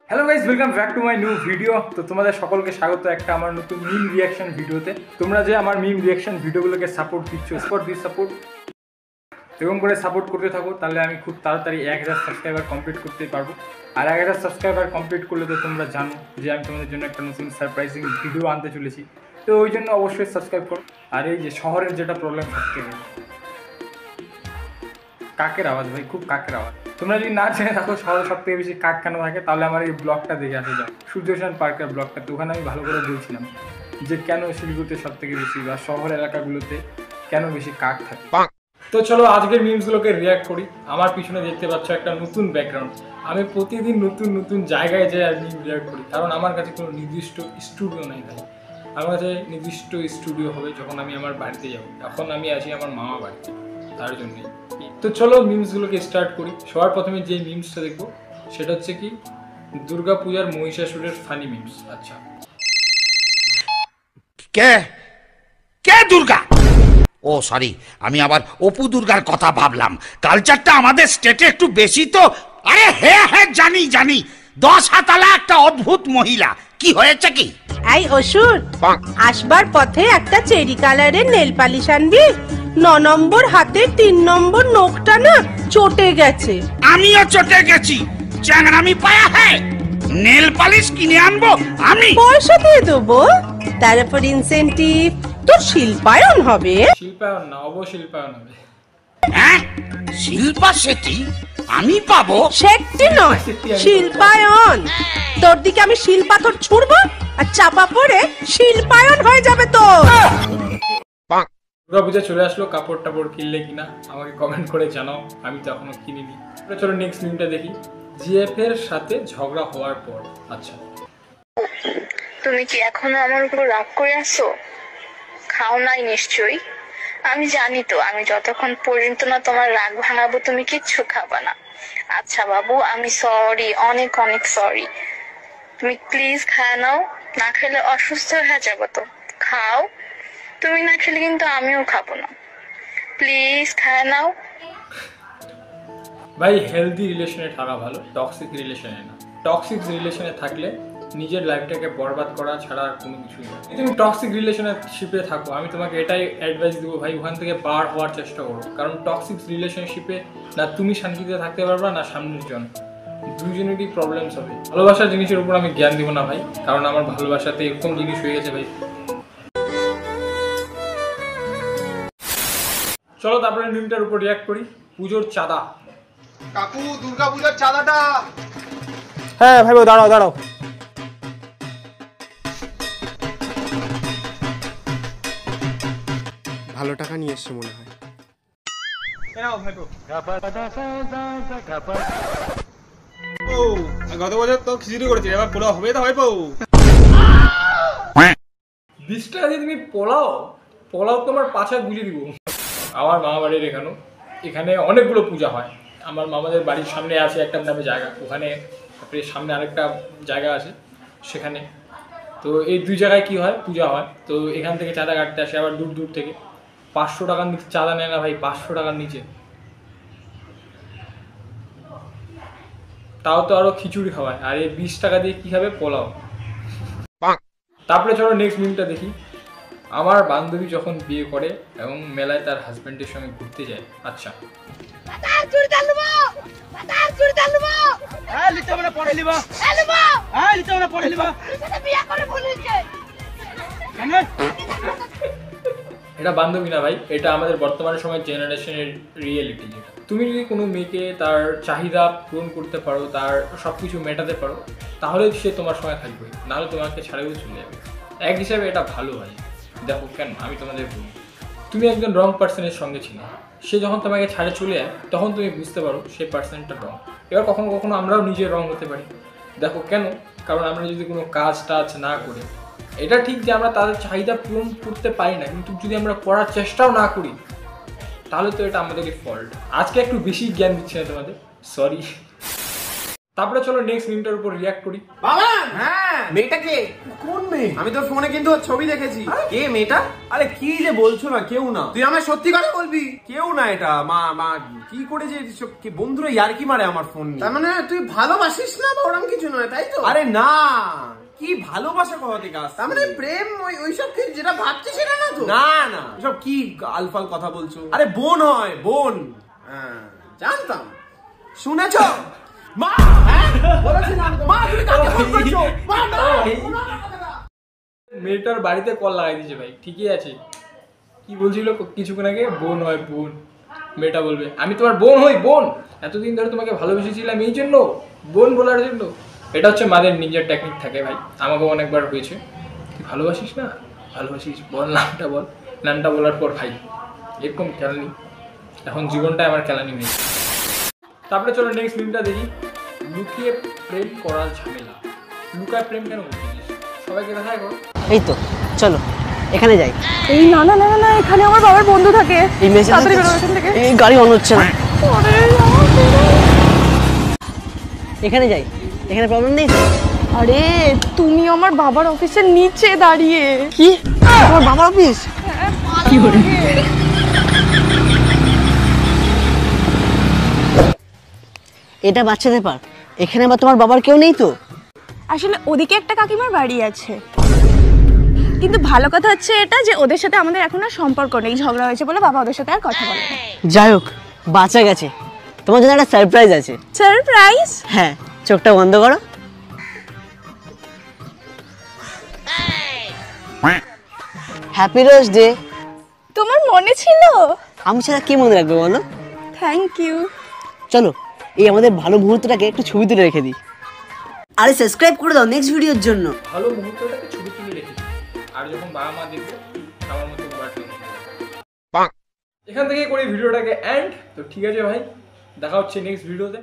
Hello guys, welcome back to my new video. তো তোমাদের সকলকে স্বাগত একটা আমার নতুন মিম রিয়াকশন ভিডিওতে। তোমরা যে আমার মিম রিয়াকশন ভিডিওগুলোকে সাপোর্ট দিচ্ছ, সাপোর্ট এরকম করে সাপোর্ট করতে থাকো, তাহলে আমি খুব তাড়াতাড়ি 1000 সাবস্ক্রাইবার কমপ্লিট করতে পারবো। আর 1000 সাবস্ক্রাইবার কমপ্লিট করলে তো তোমরা জানো যে আমি তোমাদের জন্য একটা নতুন সারপ্রাইজিং ভিডিও আনতে চলেছি। তো ওই জন্য অবশ্যই সাবস্ক্রাইব করো। আর এই যে শহরের যেটা প্রবলেম থাকতে কাকের আওয়াজ, ভাই খুব কাকের আওয়াজ। তোমরা যদি না জেনে থাকো শহরে সব থেকে বেশি কাক কেন থাকে, তাহলে আমার এই ব্লগটা দেখে আসে যাও, সূর্যসেন পার্কের ব্লগটা। তো ওখানে আমি ভালো করে বলছিলাম যে কেন শিলিগুড়িতে সব থেকে বেশি বা শহর এলাকাগুলোতে কেন বেশি কাক থাকে। তো চলো আজকের মিমসগুলোকে রিয়াক্ট করি। আমার পিছনে দেখতে পাচ্ছ একটা নতুন ব্যাকগ্রাউন্ড। আমি প্রতিদিন নতুন নতুন জায়গায় যাই আর মিম রিয়াক্ট করি, কারণ আমার কাছে কোনো নির্দিষ্ট স্টুডিও নেই ভাই। আমার কাছে নির্দিষ্ট স্টুডিও হবে যখন আমি আমার বাড়িতে যাবো। এখন আমি আছি আমার মামা বাড়িতে, তার জন্যই। তো চলো মিমসগুলোকে স্টার্ট করি। সবার প্রথমে যে মিমসটা দেখবো সেটা হচ্ছে কি দুর্গা পূজার মহিষাসুরের ফানি মিমস। আচ্ছা, কে কে দুর্গা? ও সরি, আমি আবার অপু দুর্গার কথা ভাবলাম। কালচারটা আমাদের স্টেটে একটু বেশি তো। আরে হ্যাঁ হ্যাঁ জানি জানি, 10 হাতালা একটা অদ্ভুত মহিলা। কি হয়েছে কি? এই অসুর, আসবার পথে একটা চেরি কালারের নেল পালিশ আনবি। 9 নম্বর হাতে 3 নম্বর নখটা না চটে গেছে। আমিও চটে গেছি, চ্যাংড়ামি পায়া হ্যাঁ। নেল পালিশ কিনে আনবো আমি? পয়সা দিয়ে দেবো, তারপর ইনসেন্টিভ তোর শিল্পায়ন হবে। শিল্পায়ন না, অবশিল্পায়ন হবে। হ্যাঁ, শিল্পা শেঠি আমি পাবো? সেটি নয়, শিল্পায়ন। তোর দিকে আমি শিলপাথর ছুড়বো আর চাপা পড়ে শিল্পায়ন হয়ে যাবে তোর। দুর্গা পূজা চলে আসলো, কাপড় টাপড় কিনলে কিনা আমাকে কমেন্ট করে জানাও, আমি তো এখনো কিনিনি। চলো নেক্সট মিমটা দেখি। জিএফ এর সাথে ঝগড়া হওয়ার পর। আচ্ছা, তুমি কি এখনো আমার উপর রাগ করে আছো? খাও নাই নিশ্চয়ই। আমি জানি তো, আমি যতক্ষণ পর্যন্ত না তোমার রাগ ভাঙাবো তুমি কিচ্ছু খাবা না। আচ্ছা বাবু, আমি সরি, অনেক অনেক সরি। তুমি প্লিজ খায় নাও, না খেলে অসুস্থ হয়ে যাবো তো। খাও, তুমি না খেলে কিন্তু আমিও খাবো না। প্লিজ খায় নাও। ভাই হেলদি রিলেশনে থাকা ভালো, টক্সিক রিলেশনে না। টক্সিক রিলেশনে থাকলে নিজের লাইফটাকে বরবাদ করা ছাড়া আর কোনো কিছুই না। যদি তুমি টক্সিক রিলেশনশিপে থাকো, আমি তোমাকে এটাই অ্যাডভাইস দেবো ভাই, ওখান থেকে বার হওয়ার চেষ্টা করো। কারণ টক্সিক রিলেশনশিপে না তুমি শান্তিতে থাকতে পারবা না সামনের জন, দুজনেরই প্রবলেমস হবে। ভালোবাসার জিনিসের উপর আমি জ্ঞান দিব না ভাই, কারণ আমার ভালোবাসাতে এরকম জিনিস হয়ে গেছে ভাই। চলো তারপরে মিমটার উপর রিয়াক্ট করি। পুজোর চাঁদা। কাকু, দুর্গা পূজার চাঁদাটা। হ্যাঁ ভাই, দাঁড়াও দাঁড়াও। ভালো টাকা নিয়ে এসছে মনে হয়। ও, গত বছর তো খিচুড়ি করেছি, এবার পোলাও হবে তো ভাইপো। 20 টাকা দিয়ে তুমি পোলাও তোমার পাছায় বুঝে দিব। আমার মামা বাড়ির এখানে অনেকগুলো পূজা হয়। আমার মামাদের বাড়ির সামনে আছে একটা নামে জায়গা, ওখানে তারপরে সামনে আরেকটা জায়গা আছে সেখানে। তো এই দুই জায়গায় কি হয়, পূজা হয়। তো এখান থেকে চাঁদা কাটতে আসে আবার দূর দূর থেকে। 500 টাকার নিচে চাঁদা নেয় না ভাই, 500 টাকার নিচে। তাও তো আরো খিচুড়ি খাওয়ায়, আর এই 20 টাকা দিয়ে কি খাবে, পোলাও। তারপরে চলো নেক্সট মিনিটটা দেখি। আমার বান্ধবী যখন বিয়ে করে এবং মেলায় তার হাজবেন্ডের সঙ্গে ঘুরতে যায়। আচ্ছা, এটা বান্ধবী না ভাই, এটা আমাদের বর্তমানের সময় জেনারেশনের রিয়েলিটি। যেটা তুমি যদি কোনো মেয়েকে তার চাহিদা পূরণ করতে পারো, তার সব কিছু মেটাতে পারো, তাহলে সে তোমার সঙ্গে থাকবে, নাহলে তোমাকে ছাড়াও চলে যাবে। এক হিসাবে এটা ভালো হয়। দেখো কেন আমি তোমাদের বলি, তুমি একজন রং পার্সনের সঙ্গে ছিলে, সে যখন তোমাকে ছাড়ে চলে যায় তখন তুমি বুঝতে পারো সেই পার্সনটা রং। এবার কখনো কখনো আমরাও নিজের রং হতে পারি। দেখো কেন, কারণ আমরা যদি কোনো কাজ টাজ না করি, এটা ঠিক যে আমরা তাদের চাহিদা পূরণ করতে পারি না, কিন্তু যদি আমরা করার চেষ্টাও না করি তাহলে তো এটা আমাদেরই ফল্ট। আজকে একটু বেশি জ্ঞান দিচ্ছি না তোমাদের, সরি। তারপরে চলো নেক্সট মিমটার উপর রিয়াক্ট করি। বাবা হ্যাঁ মেয়েটা কে? কোন মেয়ে? আমি তোর ফোনে কিন্তু ওর ছবি দেখেছি। কে মেয়েটা? আরে কি যে বলছো না, কেউ না। তুই আমায় সত্যি কথা বলবি। কেউ না এটা। মা মা কি করে যে কি বন্ধুরা ইয়ার্কি মারে আমার ফোন নিয়ে। তার মানে তুই ভালোবাসিস না বা ওরকম কিছু নয়, তাই তো? আরে না, কি ভালোবাসা কথা থেকে আসছে? তার মানে প্রেম ওইসব কি যেটা ভাবছিস সেটা না তো? না না, এসব কি আলফাল কথা বলছো? আরে বোন হয়, বোন। হ্যাঁ জানতাম। শুনেছো? মা হ্যাঁ বলেছিলাম তো। মা তুমি কাকে ফোন করছো? মা না। মেয়েটার বাড়িতে কল লাগাই দিয়েছে ভাই, ঠিকই আছে। কি বলছিল কিছুক্ষণ আগে? বোন হয় বোন। মেয়েটা বলবে আমি তোমার বোন হই, বোন। এতদিন ধরে তোমাকে ভালোবেসেছিলাম এই জন্য, বোন বলার জন্য। এটা হচ্ছে মাদের নিজের টেকনিক থাকে ভাই, আমাকেও অনেকবার হয়েছে। তুই ভালোবাসিস না? ভালোবাসিস, বল নামটা বল। নামটা বলার পর ভাই এরকম কেলানি, এখন জীবনটা আমার কেলানি হয়ে গেছে। তারপরে চলো নেক্সট মিমটা দেখি। লুকিয়ে প্রেম করার ঝামেলা। লুকায় প্রেম কেন করছিস? সবাইকে দেখায় করো। এই তো চলো এখানে যাই। এই না না না না, এখানে আমার বাবার বন্ধু থাকে। এই মেসেজ তাড়াতাড়ি বেরো এখান থেকে। এই গাড়ি অন হচ্ছে না। এখানে যাই, এখানে প্রবলেম নেই তো? আরে তুমি আমার বাবার অফিসের নিচে দাঁড়িয়ে। কি তোমার বাবার অফিস? কি করে? এটা বাচ্চাদের পার্ক, এখানে আবার তোমার বাবার কেউ নেই তো? আসলে ওদিকে একটা কাকিমার বাড়ি আছে, কিন্তু ভালো কথা হচ্ছে এটা যে ওদের সাথে আমাদের এখন আর সম্পর্ক নেই। ঝগড়া হয়েছে বলে বাবা ওদের সাথে আর কথা বলে না। যাই হোক বাঁচা গেছে। তোমার জন্য একটা সারপ্রাইজ আছে। সারপ্রাইজ? হ্যাঁ, চোখটা বন্ধ করো। Happy rose day. তোমার মনে ছিল? আমি ছাড়া কি মনে রাখবে বলো? Thank you. চলো এই আমাদের ভালো মুহূর্তটাকে একটু ছবি তুলে রেখে দিই। আরে সাবস্ক্রাইব করে দাও নেক্সট ভিডিওর জন্য। ভালো মুহূর্তটাকে ছবি তুলে রেখেছি, আর যখন বাবা মা দেখবে আমার মতো এখান থেকে করে ভিডিওটাকে এন্ড। তো ঠিক আছে ভাই, দেখা হচ্ছে নেক্সট ভিডিওতে।